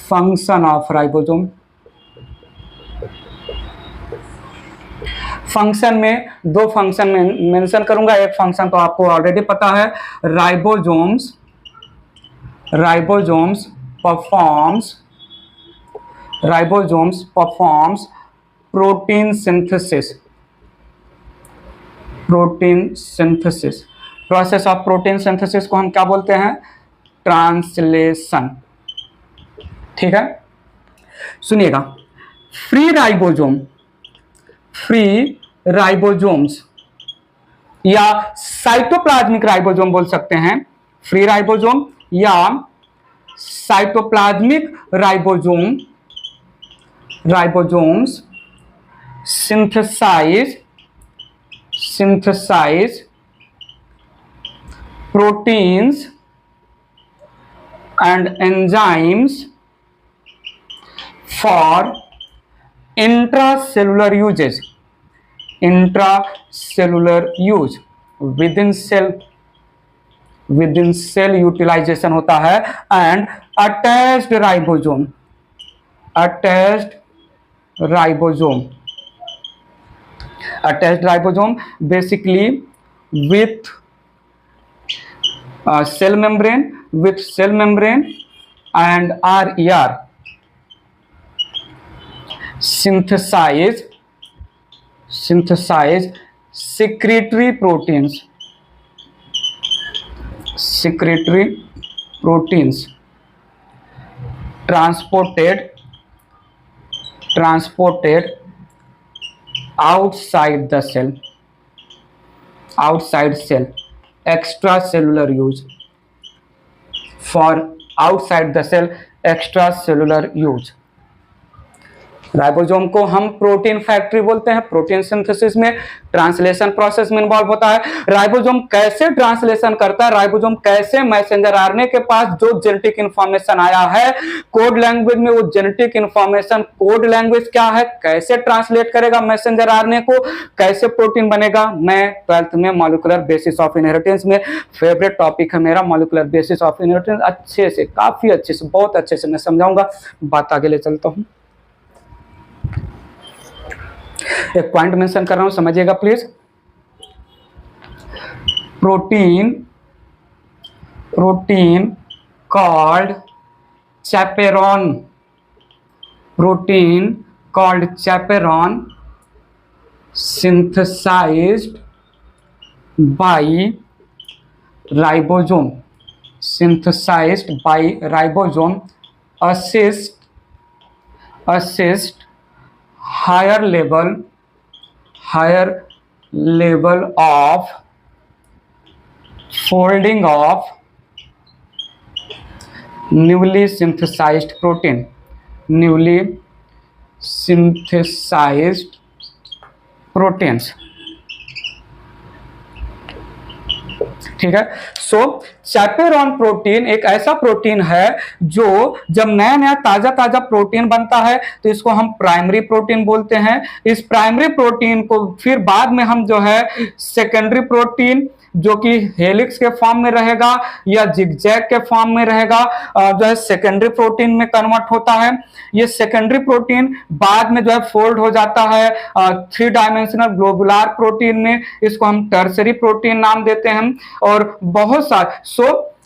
Function of ribosome. Function में दो function में मेंशन करूंगा, एक फंक्शन तो आपको ऑलरेडी पता है, ribosomes performs protein synthesis. Process of protein synthesis को हम क्या बोलते हैं? ट्रांसलेशन। ठीक है, सुनिएगा, फ्री राइबोसोम्स या साइटोप्लाज्मिक राइबोसोम बोल सकते हैं। फ्री राइबोसोम या cytoplasmic ribosomes synthesize proteins and enzymes for intracellular use within cell utilization होता है। and attached ribosome basically with cell membrane and RER synthesize secretory proteins transported outside cell extracellular use for outside the cell extracellular use। Ribosome को हम protein factory बोलते हैं। Protein synthesis में translation process में involve होता है। Ribosome कैसे translation करता है, राइबोसोम कैसे मैसेंजर आरएनए के पास जो जेनेटिक इंफॉर्मेशन आया है कोड लैंग्वेज में, वो जेनेटिक इंफॉर्मेशन कोड लैंग्वेज क्या है, कैसे ट्रांसलेट करेगा मैसेंजर आरएनए को, कैसे प्रोटीन बनेगा। मैं 12th में मॉलिक्यूलर बेसिस ऑफ इनहेरिटेंस में फेवरेट टॉपिक है मेरा मॉलिक्यूलर बेसिस ऑफ इनहेरिटेंस। अच्छे से, काफी अच्छे से, बहुत अच्छे से मैं समझाऊंगा। बात आगे ले चलता हूं। एक पॉइंट मेंशन कर रहा हूं, समझिएगा please. Protein called chaperone synthesized by ribosome assist higher level of folding of newly synthesized proteins। ठीक है, सो चैपेरॉन प्रोटीन एक ऐसा प्रोटीन है जो जब नया ताजा प्रोटीन बनता है तो इसको हम प्राइमरी प्रोटीन बोलते हैं। इस प्राइमरी प्रोटीन को फिर बाद में हम जो है सेकेंडरी प्रोटीन जो कि हेलिक्स के फॉर्म में रहेगा या जिगजैग के फॉर्म में रहेगा जो है सेकेंडरी प्रोटीन में कन्वर्ट होता है। ये सेकेंडरी प्रोटीन बाद में जो है फोल्ड हो जाता है 3 डायमेंशनल ग्लोबुलर प्रोटीन में, इसको हम टर्सरी प्रोटीन नाम देते हैं। और बहुत सारे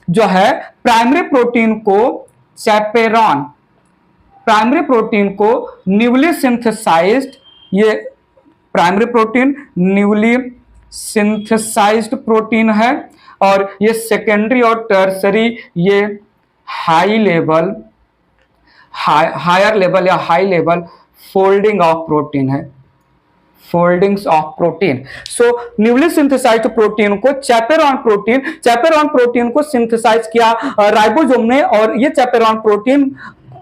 जो है प्राइमरी प्रोटीन को चैपेरॉन, प्राइमरी प्रोटीन को न्यूली सिंथेसाइज्ड, ये primary protein newly synthesised protein है। और ये सेकेंडरी और टर्सरी ये हायर लेवल या high level folding of protein है, foldings of protein. So newly synthesised protein को चैपेरॉन प्रोटीन को सिंथेसाइज किया राइबोसोम ने, और ये चैपेरॉन प्रोटीन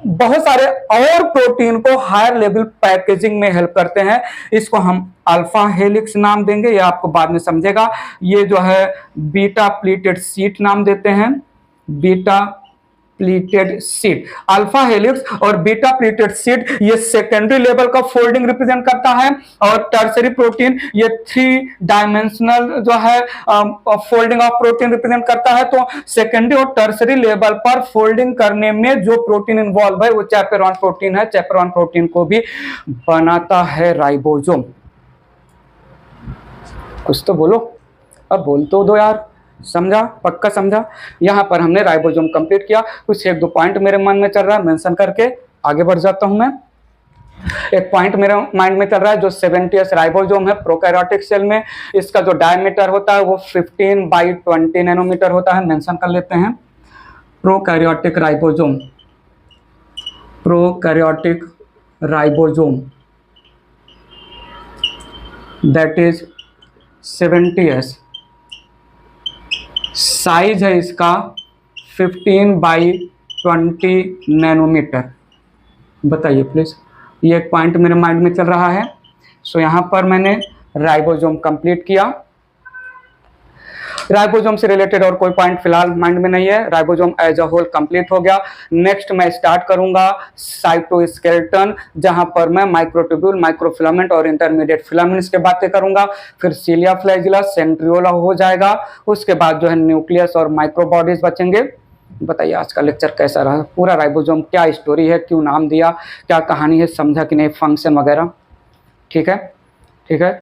बहुत सारे और प्रोटीन को हायर लेवल पैकेजिंग में हेल्प करते हैं। इसको हम अल्फा हेलिक्स नाम देंगे, ये आपको बाद में समझेगा। ये जो है बीटा प्लीटेड शीट नाम देते हैं, beta pleated sheet. Alpha helix और बीटा प्लीटेड शीट ये सेकेंडरी लेवल का फोल्डिंग रिप्रेजेंट करता है, और टर्सरी प्रोटीन ये 3 डायमेंशनल जो है फोल्डिंग ऑफ प्रोटीन रिप्रेजेंट करता है। तो सेकेंडरी और टर्सरी लेवल पर फोल्डिंग करने में जो प्रोटीन इन्वॉल्व है वो चैपेरोन प्रोटीन है। चैपेरोन प्रोटीन को भी बनाता है राइबोसोम। कुछ तो बोलो, अब बोल तो दो यार। समझा? पक्का समझा? यहाँ पर हमने राइबोसोम कंप्लीट किया। कुछ 1-2 पॉइंट मेरे मन में चल रहा है, मेंशन करके आगे बढ़ जाता हूं मैं। एक पॉइंट मेरे माइंड में चल रहा है, जो 70S राइबोसोम है प्रोकैरियोटिक सेल में, इसका जो डायमीटर होता है वो 15/20 नैनोमीटर होता है। मेंशन कर लेते हैं prokaryotic ribosome. Prokaryotic ribosome that is 70S। Size है इसका 15/20 नैनोमीटर। बताइए प्लीज, ये एक पॉइंट मेरे माइंड में चल रहा है। सो यहाँ पर मैंने राइबोसोम कंप्लीट किया। राइबोसोम से रिलेटेड और कोई पॉइंट फिलहाल माइंड में नहीं है। Ribosome as a whole complete हो गया। नेक्स्ट मैं स्टार्ट करूंगा साइटोस्केलेटन, जहां पर मैं माइक्रोट्यूब्यूल, माइक्रोफिलामेंट और इंटरमीडिएट फिलामेंट्स के बातें करूंगा। फिर सीलिया, फ्लैजिला, सेंट्रियोला हो जाएगा। उसके बाद जो है न्यूक्लियस और माइक्रोबॉडीज बचेंगे। बताइए आज का लेक्चर कैसा रहा? पूरा राइबोसोम क्या स्टोरी है, क्यों नाम दिया, क्या कहानी है, समझा कि नहीं, फंक्शन वगैरह? ठीक है, ठीक है।